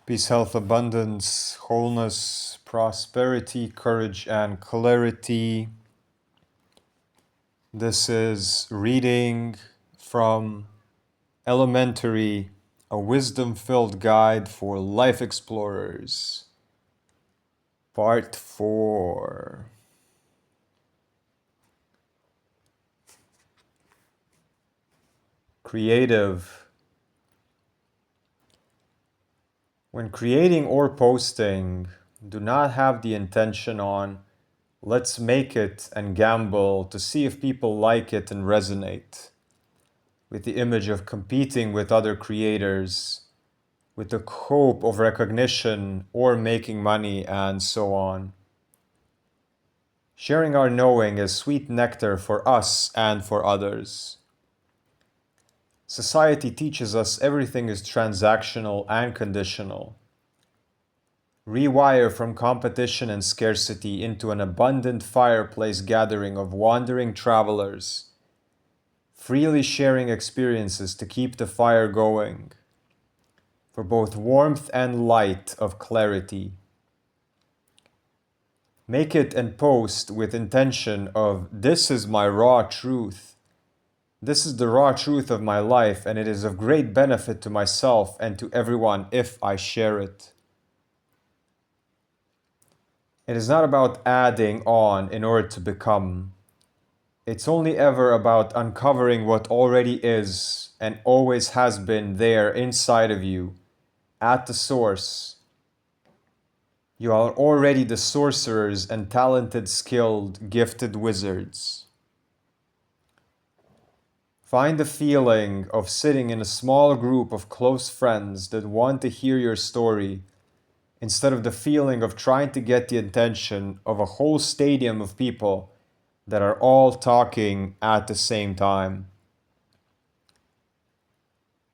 Peace, health, abundance, wholeness, prosperity, courage, and clarity. This is reading from Elementary, a wisdom-filled guide for life explorers. Part 4. Creative. When creating or posting, do not have the intention on let's make it and gamble to see if people like it and resonate, with the image of competing with other creators, with the hope of recognition or making money, and so on. Sharing our knowing is sweet nectar for us and for others. Society teaches us everything is transactional and conditional. Rewire from competition and scarcity into an abundant fireplace gathering of wandering travelers, freely sharing experiences to keep the fire going, for both warmth and light of clarity. Make it and post with intention of this is my raw truth. This is the raw truth of my life, and it is of great benefit to myself and to everyone if I share it. It is not about adding on in order to become. It's only ever about uncovering what already is and always has been there inside of you, at the source. You are already the sorcerers and talented, skilled, gifted wizards. Find the feeling of sitting in a small group of close friends that want to hear your story, instead of the feeling of trying to get the attention of a whole stadium of people that are all talking at the same time.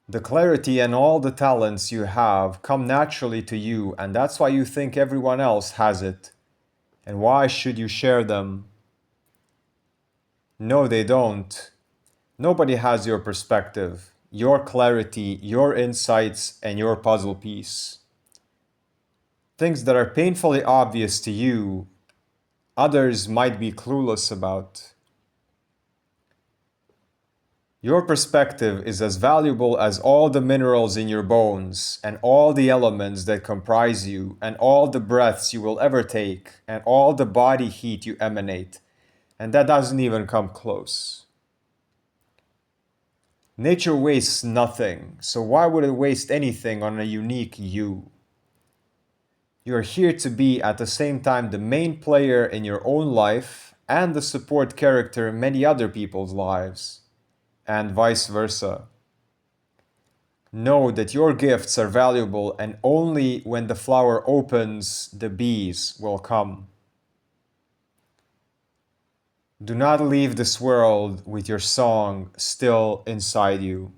The clarity and all the talents you have come naturally to you, and that's why you think everyone else has it. And why should you share them? No, they don't. Nobody has your perspective, your clarity, your insights, and your puzzle piece. Things that are painfully obvious to you, others might be clueless about. Your perspective is as valuable as all the minerals in your bones, and all the elements that comprise you, and all the breaths you will ever take, and all the body heat you emanate, and that doesn't even come close. Nature wastes nothing, so why would it waste anything on a unique you? You are here to be at the same time the main player in your own life and the support character in many other people's lives, and vice versa. Know that your gifts are valuable, and only when the flower opens, the bees will come. Do not leave this world with your song still inside you.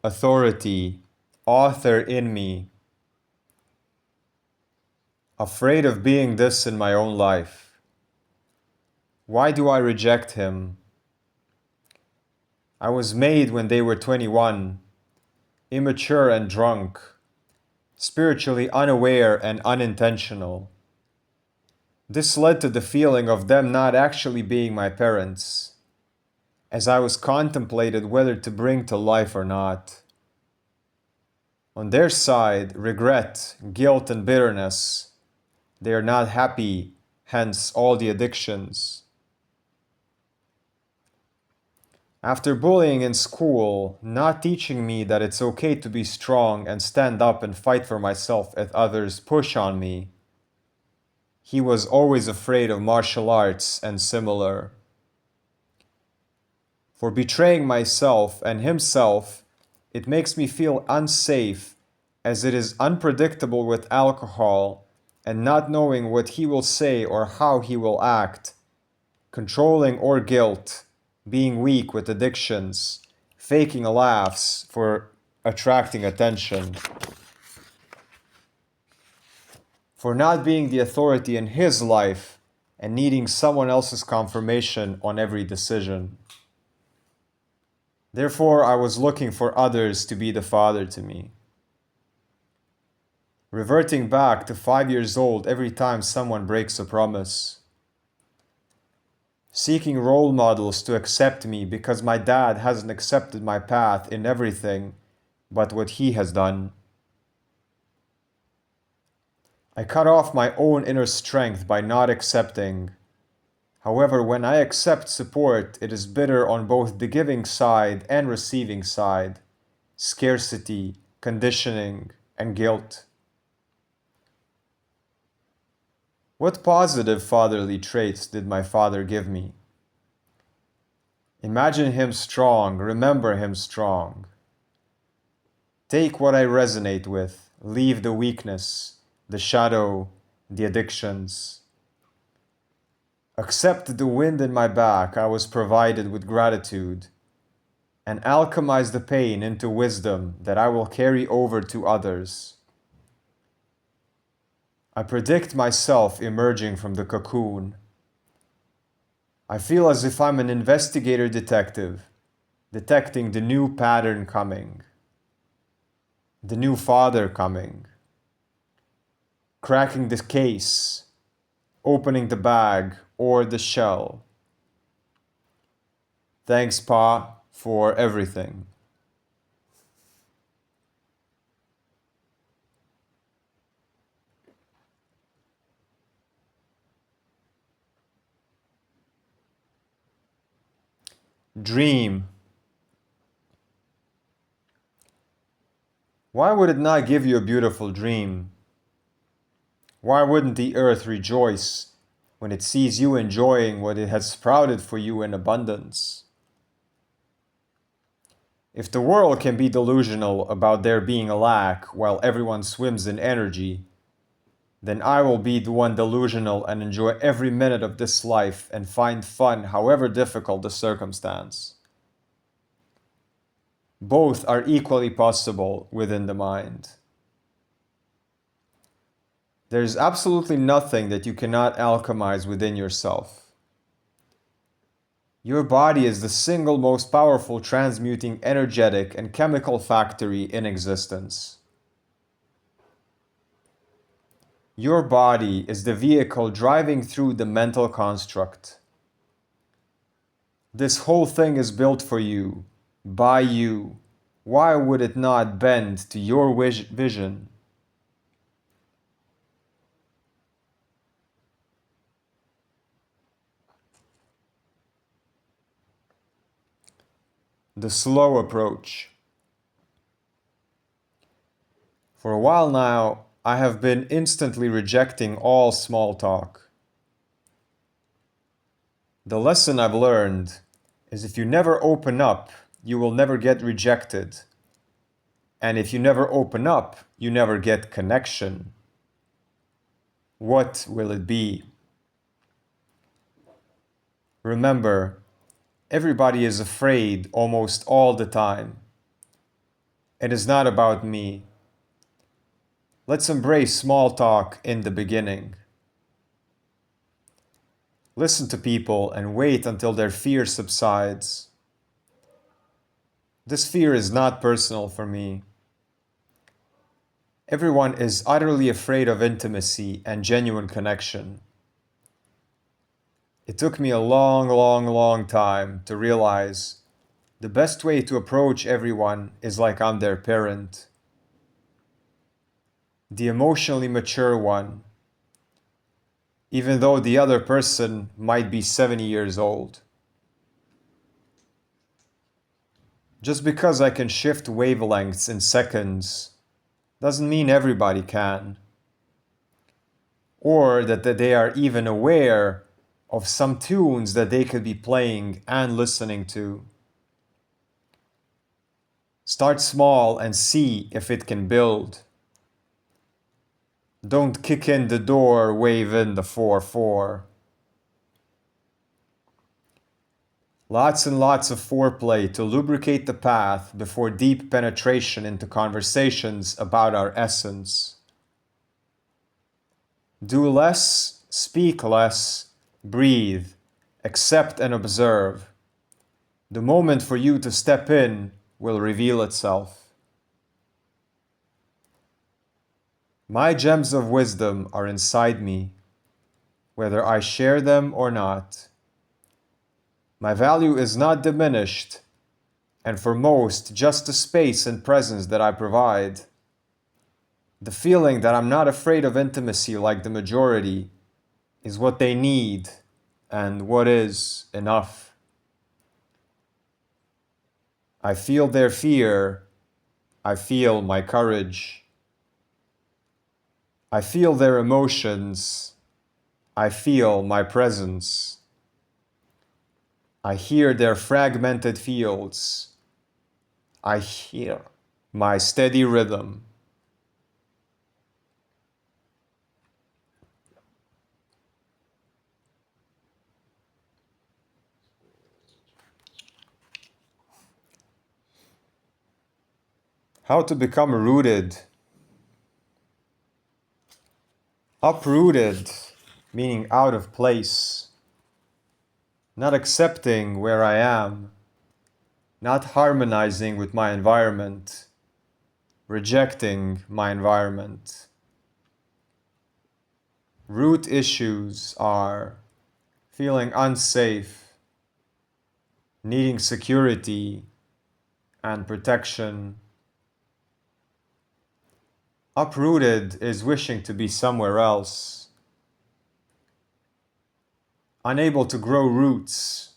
Authority, author in me. Afraid of being this in my own life. Why do I reject him? I was made when they were 21, immature and drunk, spiritually unaware and unintentional. This led to the feeling of them not actually being my parents, as I was contemplated whether to bring to life or not. On their side, regret, guilt, and bitterness. They are not happy, hence all the addictions. After bullying in school, not teaching me that it's okay to be strong and stand up and fight for myself if others push on me, he was always afraid of martial arts and similar. For betraying myself and himself, it makes me feel unsafe, as it is unpredictable with alcohol and not knowing what he will say or how he will act, controlling or guilt, being weak with addictions, faking laughs for attracting attention. For not being the authority in his life, and needing someone else's confirmation on every decision. Therefore, I was looking for others to be the father to me. Reverting back to 5 years old every time someone breaks a promise. Seeking role models to accept me because my dad hasn't accepted my path in everything but what he has done. I cut off my own inner strength by not accepting. However, when I accept support, it is bitter on both the giving side and receiving side, scarcity, conditioning, and guilt. What positive fatherly traits did my father give me? Imagine him strong, remember him strong. Take what I resonate with, leave the weakness, the shadow, the addictions. Accept the wind in my back I was provided with gratitude, and alchemize the pain into wisdom that I will carry over to others. I predict myself emerging from the cocoon. I feel as if I'm an investigator detective, detecting the new pattern coming, the new father coming, cracking the case, opening the bag or the shell. Thanks, Pa, for everything. Dream. Why would it not give you a beautiful dream? Why wouldn't the earth rejoice when it sees you enjoying what it has sprouted for you in abundance? If the world can be delusional about there being a lack while everyone swims in energy, then I will be the one delusional and enjoy every minute of this life and find fun however difficult the circumstance. Both are equally possible within the mind. There's absolutely nothing that you cannot alchemize within yourself. Your body is the single most powerful transmuting energetic and chemical factory in existence. Your body is the vehicle driving through the mental construct. This whole thing is built for you, by you. Why would it not bend to your vision? The slow approach. For a while now, I have been instantly rejecting all small talk. The lesson I've learned is if you never open up, you will never get rejected. And if you never open up, you never get connection. What will it be? Remember, everybody is afraid almost all the time. It is not about me. Let's embrace small talk in the beginning. Listen to people and wait until their fear subsides. This fear is not personal for me. Everyone is utterly afraid of intimacy and genuine connection. It took me a long time to realize the best way to approach everyone is like I'm their parent. The emotionally mature one, even though the other person might be 70 years old. Just because I can shift wavelengths in seconds doesn't mean everybody can. Or that they are even aware of some tunes that they could be playing and listening to. Start small and see if it can build. Don't kick in the door, wave in the 4-4. Lots and lots of foreplay to lubricate the path before deep penetration into conversations about our essence. Do less, speak less, breathe, accept and observe. The moment for you to step in will reveal itself. My gems of wisdom are inside me, whether I share them or not. My value is not diminished, and for most, just the space and presence that I provide. The feeling that I'm not afraid of intimacy like the majority is what they need and what is enough. I feel their fear. I feel my courage. I feel their emotions. I feel my presence. I hear their fragmented fields. I hear my steady rhythm. How to become rooted. Uprooted, meaning out of place. Not accepting where I am. Not harmonizing with my environment. Rejecting my environment. Root issues are feeling unsafe, needing security and protection. Uprooted is wishing to be somewhere else. Unable to grow roots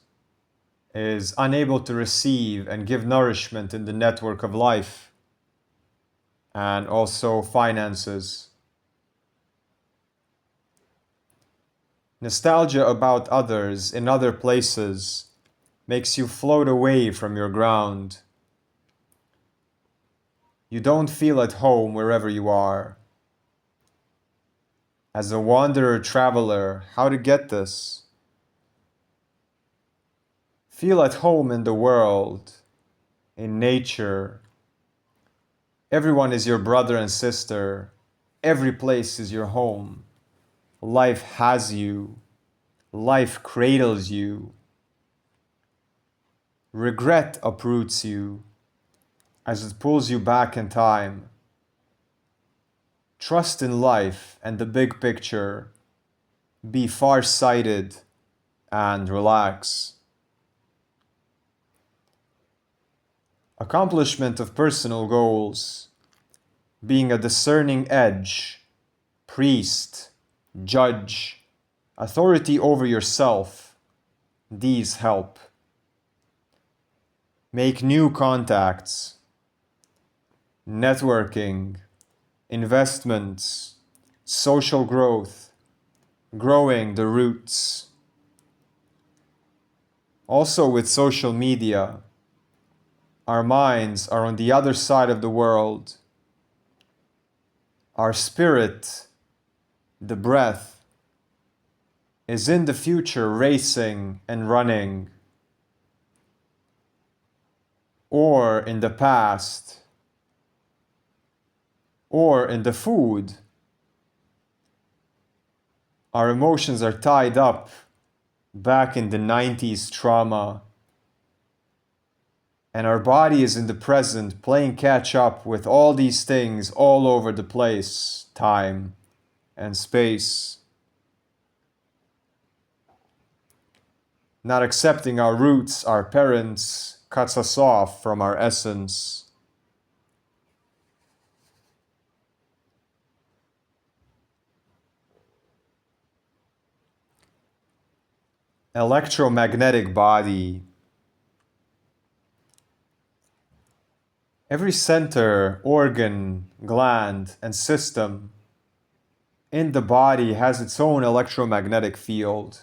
is unable to receive and give nourishment in the network of life and also finances. Nostalgia about others in other places makes you float away from your ground. You don't feel at home wherever you are. As a wanderer traveler, how to get this? Feel at home in the world, in nature. Everyone is your brother and sister. Every place is your home. Life has you. Life cradles you. Regret uproots you as it pulls you back in time. Trust in life and the big picture. Be far-sighted and relax. Accomplishment of personal goals. Being a discerning edge, priest, judge, authority over yourself. These help. Make new contacts. Networking, investments, social growth, growing the roots. Also with social media, our minds are on the other side of the world. Our spirit, the breath, is in the future racing and running, or in the past, or in the food. Our emotions are tied up back in the 90s trauma, and our body is in the present playing catch up with all these things all over the place, time and space. Not accepting our roots, our parents, cuts us off from our essence. Electromagnetic body. Every center, organ, gland, and system in the body has its own electromagnetic field.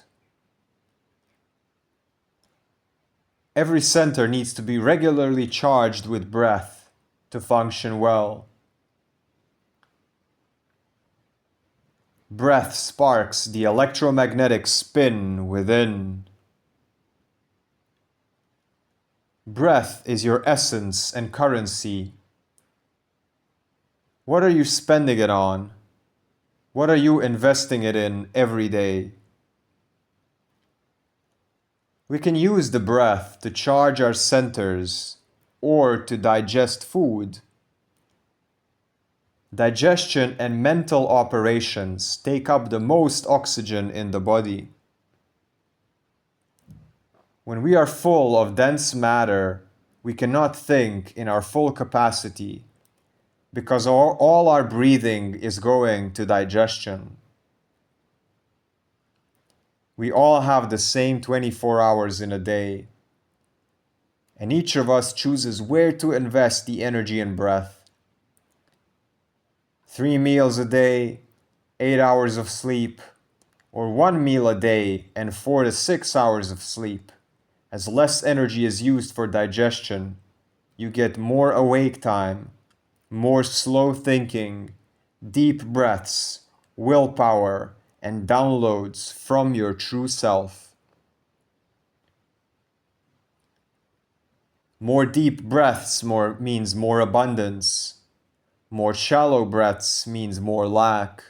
Every center needs to be regularly charged with breath to function well. Breath sparks the electromagnetic spin within. Breath is your essence and currency. What are you spending it on? What are you investing it in every day? We can use the breath to charge our centers or to digest food. Digestion and mental operations take up the most oxygen in the body. When we are full of dense matter, we cannot think in our full capacity because all our breathing is going to digestion. We all have the same 24 hours in a day, and each of us chooses where to invest the energy and breath. 3 meals a day, 8 hours of sleep, or 1 meal a day and 4 to 6 hours of sleep. As less energy is used for digestion, you get more awake time, more slow thinking, deep breaths, willpower, and downloads from your true self. More deep breaths means more abundance. More shallow breaths means more lack.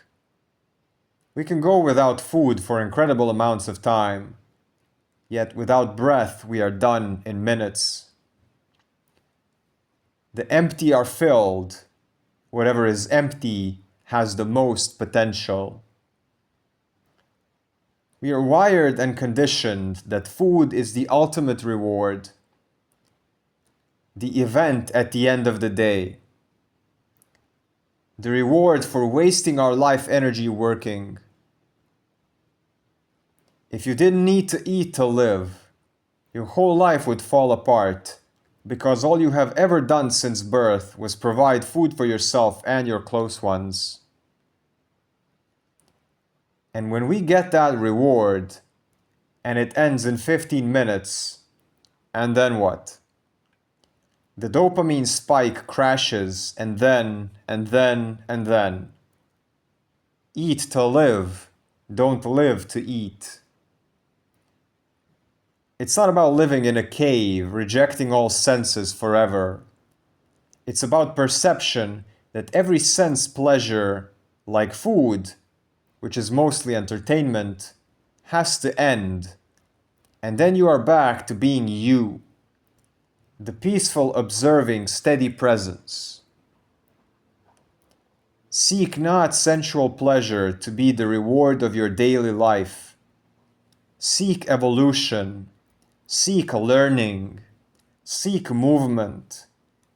We can go without food for incredible amounts of time, yet without breath we are done in minutes. The empty are filled. Whatever is empty has the most potential. We are wired and conditioned that food is the ultimate reward, the event at the end of the day, the reward for wasting our life energy working. If you didn't need to eat to live, your whole life would fall apart because all you have ever done since birth was provide food for yourself and your close ones. And when we get that reward, and it ends in 15 minutes, and then what? The dopamine spike crashes, and then. Eat to live, don't live to eat. It's not about living in a cave, rejecting all senses forever. It's about perception that every sense pleasure, like food, which is mostly entertainment, has to end. And then you are back to being you, the peaceful, observing, steady presence. Seek not sensual pleasure to be the reward of your daily life. Seek evolution. Seek learning. Seek movement.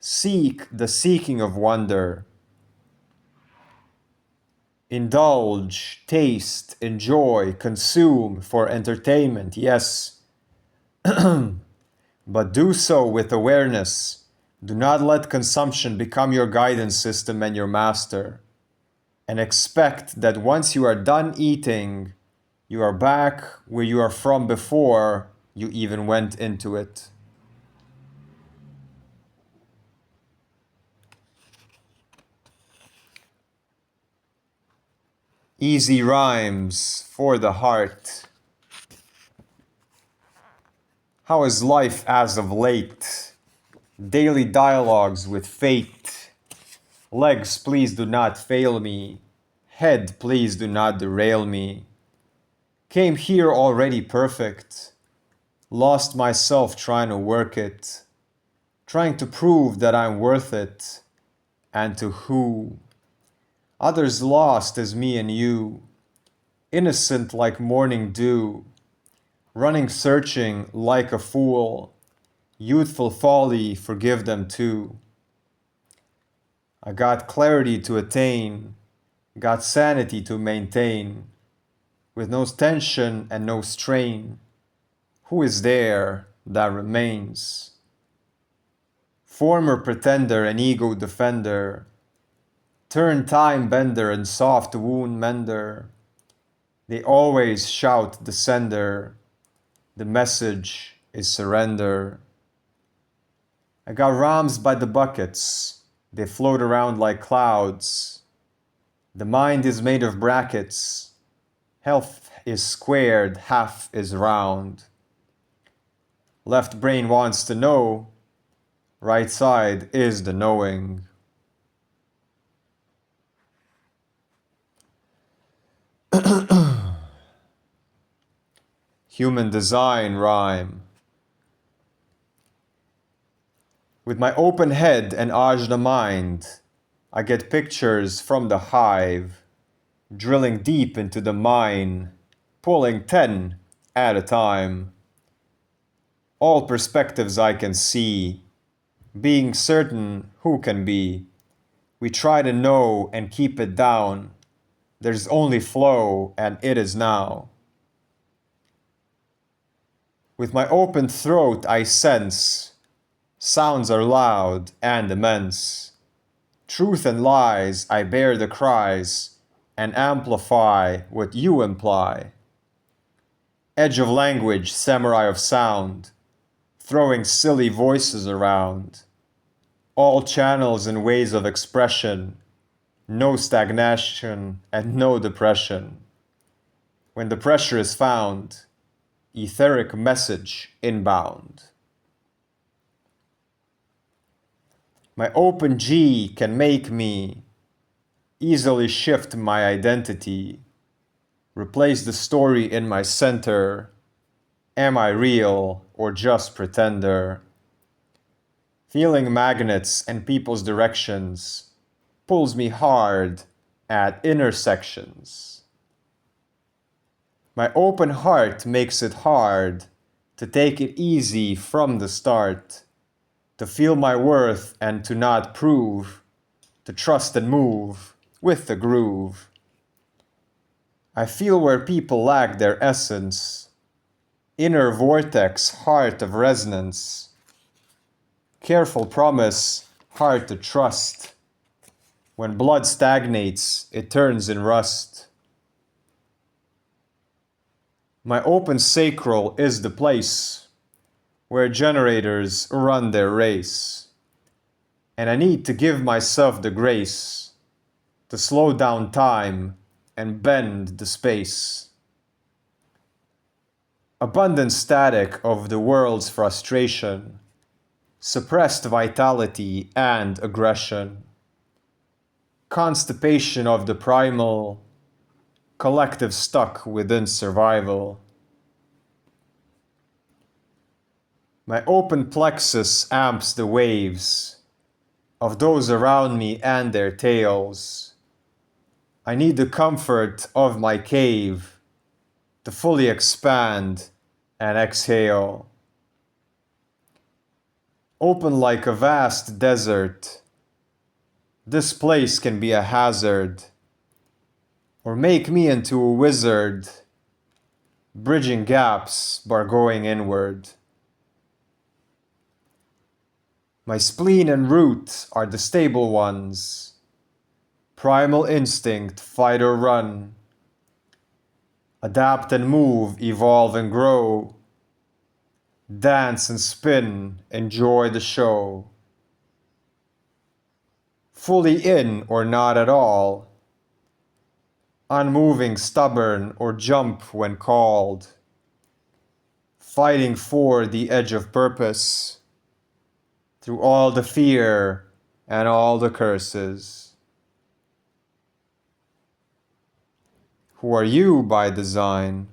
Seek the seeking of wonder. Indulge, taste, enjoy, consume for entertainment, yes. But do so with awareness. Do not let consumption become your guidance system and your master. And expect that once you are done eating, you are back where you are from before you even went into it. Easy rhymes for the heart. How is life as of late? Daily dialogues with fate. Legs, please do not fail me. Head, please do not derail me. Came here already perfect. Lost myself trying to work it. Trying to prove that I'm worth it. And to who? Others lost as me and you. Innocent like morning dew. Running searching like a fool. Youthful folly, forgive them too. I got clarity to attain, got sanity to maintain, with no tension and no strain. Who is there that remains? Former pretender and ego defender, turn time bender and soft wound mender. They always shout the sender, the message is surrender. I got rams by the buckets, they float around like clouds. The mind is made of brackets, half is squared, half is round. Left brain wants to know, right side is the knowing. human design rhyme. With my open head and ajna mind, I get pictures from the hive, drilling deep into the mine, pulling 10 at a time. All perspectives I can see, being certain who can be. We try to know and keep it down. There's only flow, and it is now. With my open throat I sense, sounds are loud and immense. Truth and lies I bear the cries, and amplify what you imply. Edge of language, samurai of sound, throwing silly voices around. All channels and ways of expression, no stagnation and no depression. When the pressure is found, etheric message inbound. My open G can make me easily shift my identity, replace the story in my center. Am I real or just pretender? Feeling magnets and people's directions pulls me hard at intersections. My open heart makes it hard to take it easy from the start, to feel my worth and to not prove, to trust and move with the groove. I feel where people lack their essence, inner vortex, heart of resonance. Careful promise, hard to trust. When blood stagnates, it turns in rust. My open sacral is the place where generators run their race. And I need to give myself the grace to slow down time and bend the space. Abundant static of the world's frustration, suppressed vitality and aggression, constipation of the primal, collective stuck within survival. My open plexus amps the waves of those around me and their tales. I need the comfort of my cave to fully expand and exhale. Open like a vast desert, this place can be a hazard, or make me into a wizard, bridging gaps by going inward. My spleen and root are the stable ones, primal instinct, fight or run. Adapt and move, evolve and grow. Dance and spin, enjoy the show. Fully in or not at all. Unmoving, stubborn, or jump when called. Fighting for the edge of purpose. Through all the fear and all the curses. Who are you by design?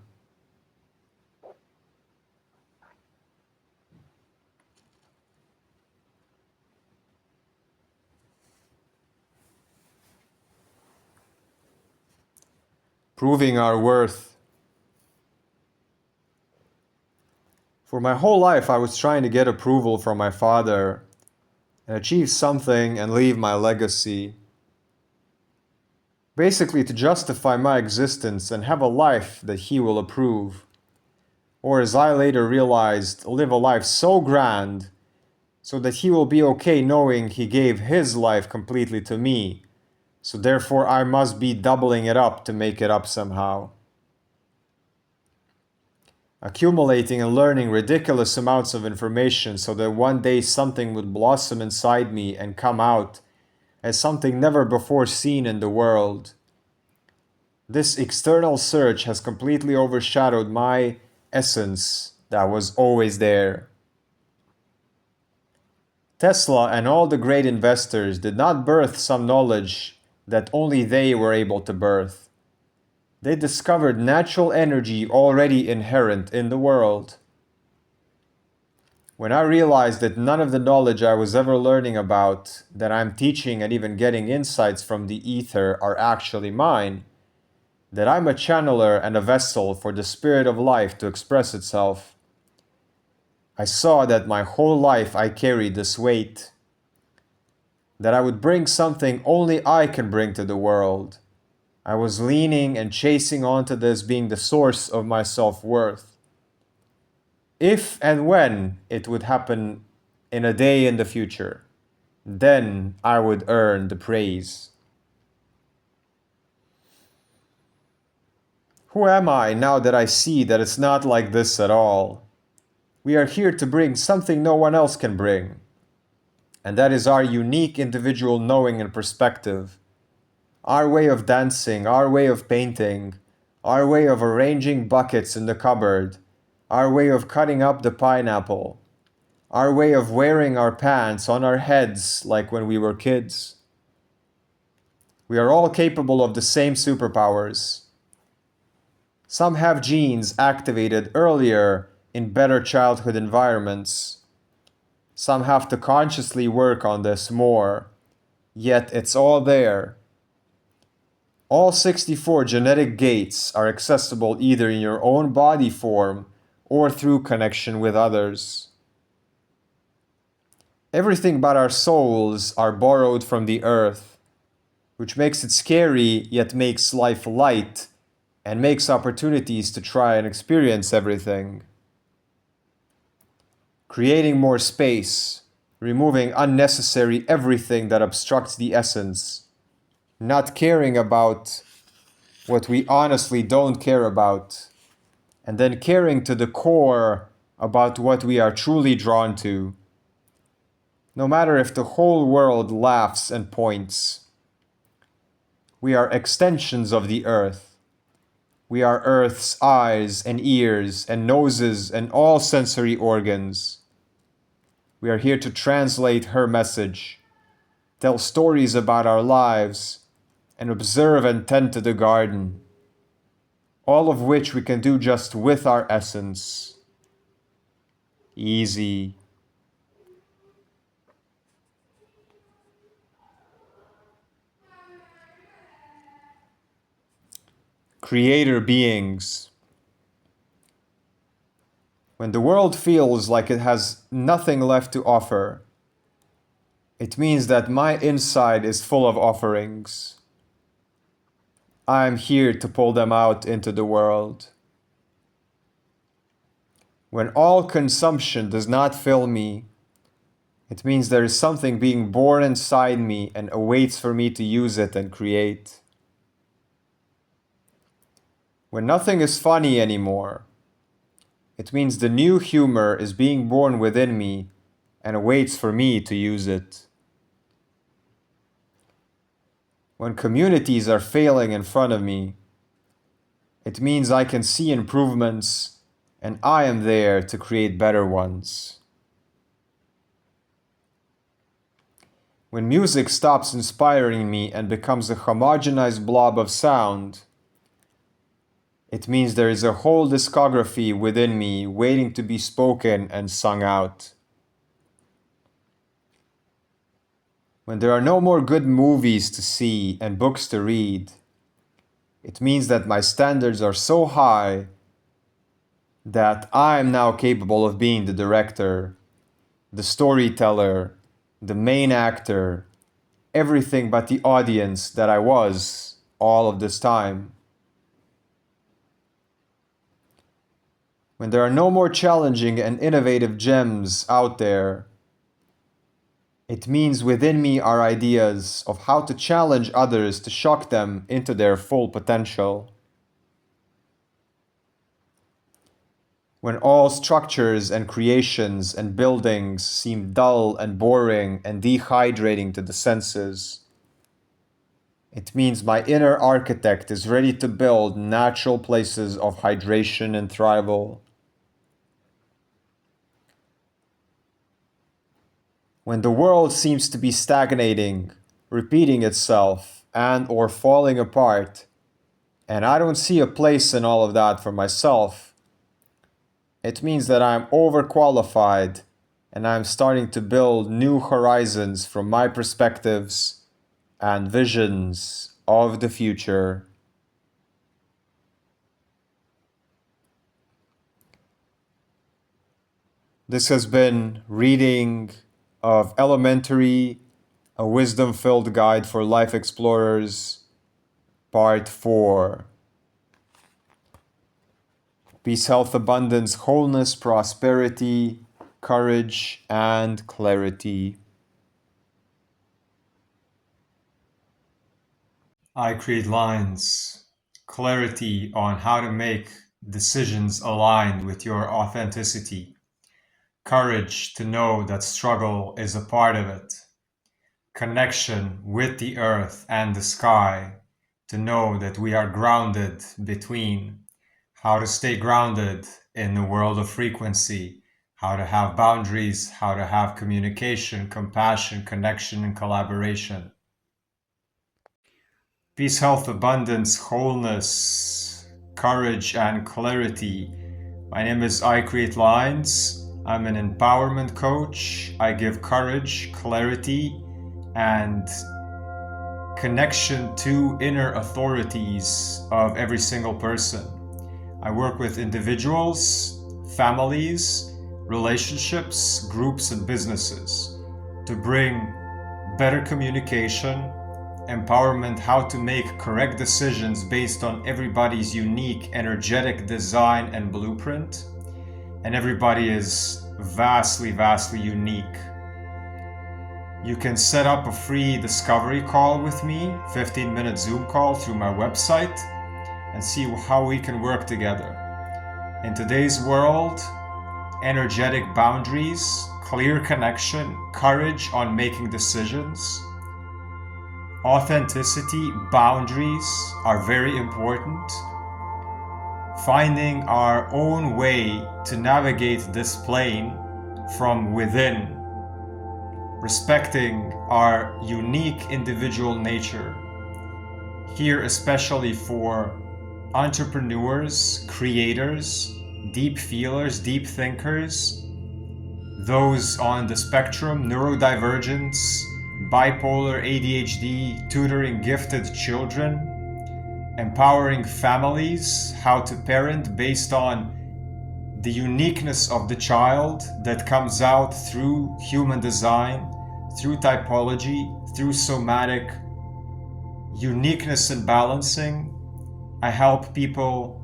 Proving our worth. For my whole life, I was trying to get approval from my father and achieve something and leave my legacy. Basically, to justify my existence and have a life that he will approve. Or, as I later realized, live a life so grand so that he will be okay knowing he gave his life completely to me. So therefore, I must be doubling it up to make it up somehow. Accumulating and learning ridiculous amounts of information so that one day something would blossom inside me and come out as something never before seen in the world. This external search has completely overshadowed my essence that was always there. Tesla and all the great investors did not birth some knowledge that only they were able to birth. They discovered natural energy already inherent in the world. When I realized that none of the knowledge I was ever learning about, that I'm teaching and even getting insights from the ether are actually mine, that I'm a channeler and a vessel for the spirit of life to express itself, I saw that my whole life I carried this weight, that I would bring something only I can bring to the world. I was leaning and chasing onto this being the source of my self-worth. If and when it would happen in a day in the future, then I would earn the praise. Who am I now that I see that it's not like this at all? We are here to bring something no one else can bring, and that is our unique individual knowing and perspective, our way of dancing, our way of painting, our way of arranging buckets in the cupboard, our way of cutting up the pineapple, our way of wearing our pants on our heads like when we were kids. We are all capable of the same superpowers. Some have genes activated earlier in better childhood environments. Some have to consciously work on this more, yet it's all there. All 64 genetic gates are accessible either in your own body form or through connection with others. Everything but our souls are borrowed from the earth, which makes it scary yet makes life light and makes opportunities to try and experience everything. Creating more space, removing unnecessary everything that obstructs the essence, not caring about what we honestly don't care about, and then caring to the core about what we are truly drawn to. No matter if the whole world laughs and points. We are extensions of the earth. We are Earth's eyes and ears and noses and all sensory organs. We are here to translate her message, tell stories about our lives, and observe and tend to the garden, all of which we can do just with our essence. Easy. Creator beings. When the world feels like it has nothing left to offer, it means that my inside is full of offerings. I am here to pull them out into the world. When all consumption does not fill me, it means there is something being born inside me and awaits for me to use it and create. When nothing is funny anymore, it means the new humor is being born within me and awaits for me to use it. When communities are failing in front of me, it means I can see improvements and I am there to create better ones. When music stops inspiring me and becomes a homogenized blob of sound, it means there is a whole discography within me waiting to be spoken and sung out. When there are no more good movies to see and books to read, it means that my standards are so high that I am now capable of being the director, the storyteller, the main actor, everything but the audience that I was all of this time. When there are no more challenging and innovative gems out there, it means within me are ideas of how to challenge others to shock them into their full potential. When all structures and creations and buildings seem dull and boring and dehydrating to the senses, it means my inner architect is ready to build natural places of hydration and thrival. When the world seems to be stagnating, repeating itself, and or falling apart, and I don't see a place in all of that for myself, it means that I'm overqualified and I'm starting to build new horizons from my perspectives and visions of the future. This has been Reading of Elementary, a wisdom-filled guide for life explorers, Part 4. Peace, health, abundance, wholeness, prosperity, courage, and clarity. I create lines, clarity on how to make decisions aligned with your authenticity, courage to know that struggle is a part of it, connection with the earth and the sky to know that we are grounded between, how to stay grounded in the world of frequency, how to have boundaries, how to have communication, compassion, connection, and collaboration. Peace, health, abundance, wholeness, courage, and clarity. My name is I Create Lines. I'm an empowerment coach. I give courage, clarity, and connection to inner authorities of every single person. I work with individuals, families, relationships, groups, and businesses to bring better communication, empowerment, how to make correct decisions based on everybody's unique energetic design and blueprint. And everybody is vastly, vastly unique. You can set up a free discovery call with me, 15-minute Zoom call through my website, and see how we can work together. In today's world, energetic boundaries, clear connection, courage on making decisions, authenticity, boundaries are very important. Finding our own way to navigate this plane from within, respecting our unique individual nature. Here, especially for entrepreneurs, creators, deep feelers, deep thinkers, those on the spectrum, neurodivergence, bipolar, ADHD, tutoring gifted children, empowering families, how to parent based on the uniqueness of the child that comes out through human design, through typology, through somatic uniqueness and balancing. I help people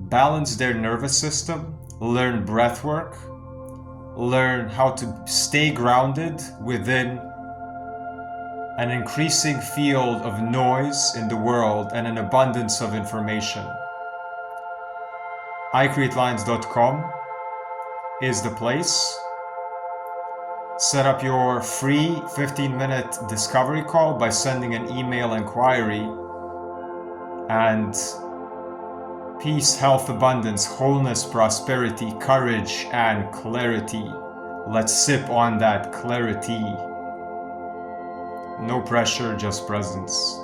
balance their nervous system, learn breath work, learn how to stay grounded within an increasing field of noise in the world and an abundance of information. iCreateLines.com is the place. Set up your free 15-minute discovery call by sending an email inquiry, and peace, health, abundance, wholeness, prosperity, courage, and clarity. Let's sip on that clarity. No pressure, just presence.